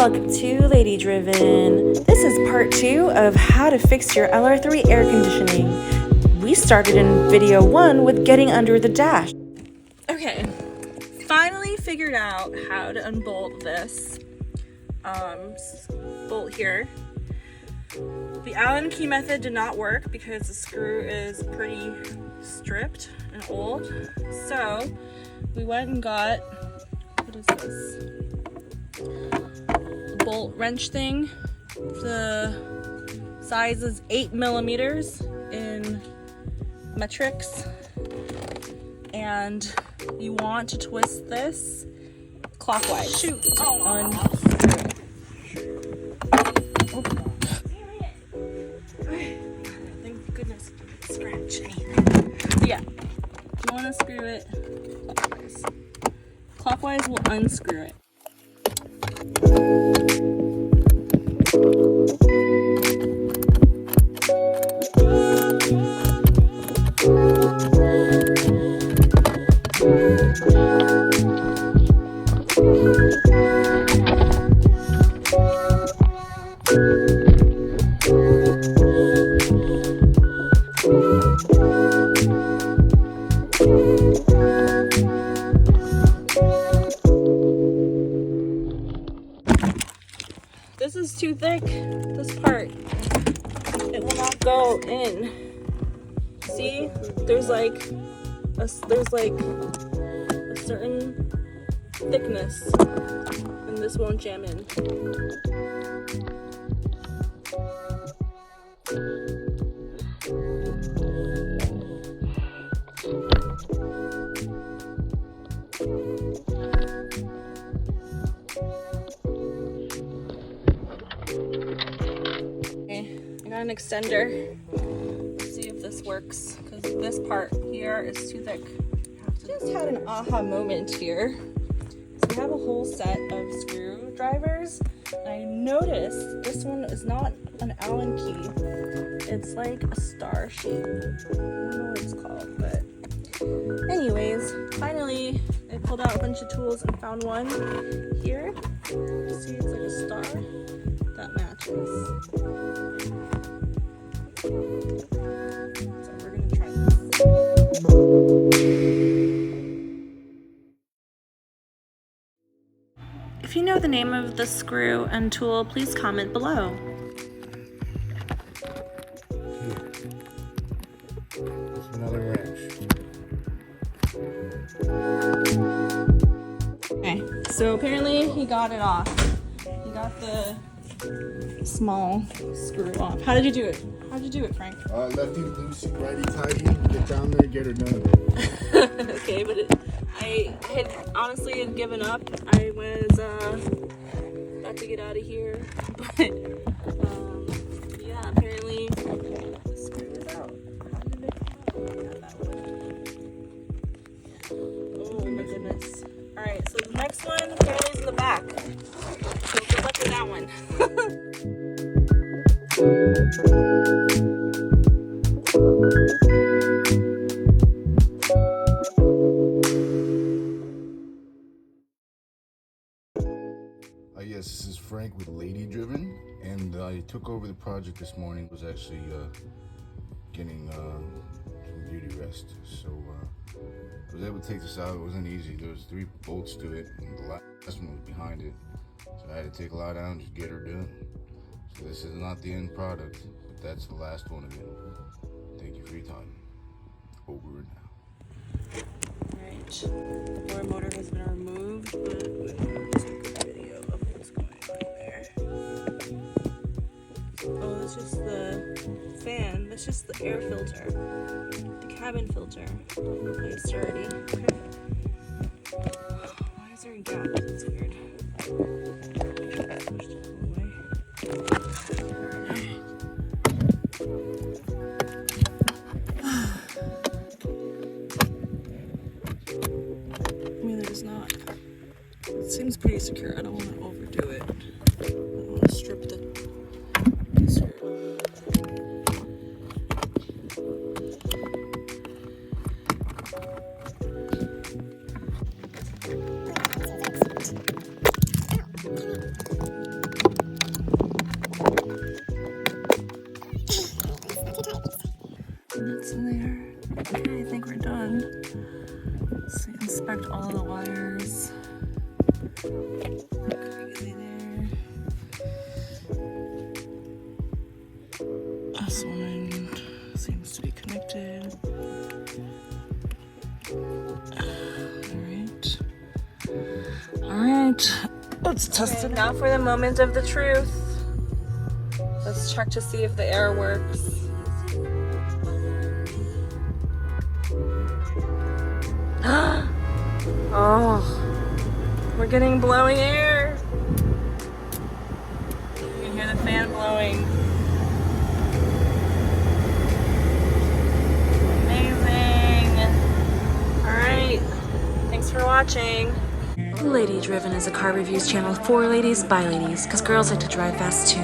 welcome to Lady Driven. This is part 2 of how to fix your LR3 air conditioning. We started in video 1 with getting under the dash. Okay, finally figured out how to unbolt this bolt here. The Allen key method did not work because the screw is pretty stripped and old. So we went and got, what is this? A bolt wrench thing. The size is 8 millimeters in metrics. And you want to twist this clockwise. Shoot! Thank goodness it didn't scratch anything. Yeah, you want to screw it clockwise. Clockwise will unscrew it. This is too thick, this part. It will not go in. See, there's like a certain thickness, and this won't jam in. An extender. Let's see if this works, because this part here is too thick. Just had an aha moment here. So we have a whole set of screwdrivers, and I noticed this one is not an Allen key. It's like a star shape. I don't know what it's called, but anyways, finally I pulled out a bunch of tools and found one here. See, it's like a star that matches. So we're gonna try this. If you know the name of the screw and tool, please comment below. It's another wrench. Okay, so apparently he got it off. He got the small screw off. How did you do it? How'd you do it, Frank? Lefty loosey, righty tighty. Get down there, get her done. Okay, but I had honestly given up. I was about to get out of here, but yeah, apparently the screw is out. How did it come out? Not that one. Oh my goodness. All right, so the next one apparently is in the back. So good luck with that one. Yes, this is Frank with Lady Driven, and I took over the project this morning. Was actually getting some beauty rest, so I was able to take this out. It wasn't easy. There was 3 bolts to it, and the last one was behind it, so I had to take a lot out and just get her done. So this is not the end product, but that's the last one of it. Thank you for your time. Over and out. Alright, the floor motor has been removed, but we're going to take a video of what's going on there. Oh, that's just the fan. That's just the air filter. The cabin filter. Replaced already. Okay. Why is there a gap? That's weird. Pushed it all the way. It seems pretty secure. I don't want to overdo it. I don't want to strip the screw. Let's test it. Now for the moment of the truth. Let's check to see if the air works. Oh, we're getting blowing air. You can hear the fan blowing. Amazing. All right, thanks for watching. Lady Driven is a car reviews channel for ladies by ladies, because girls like to drive fast too.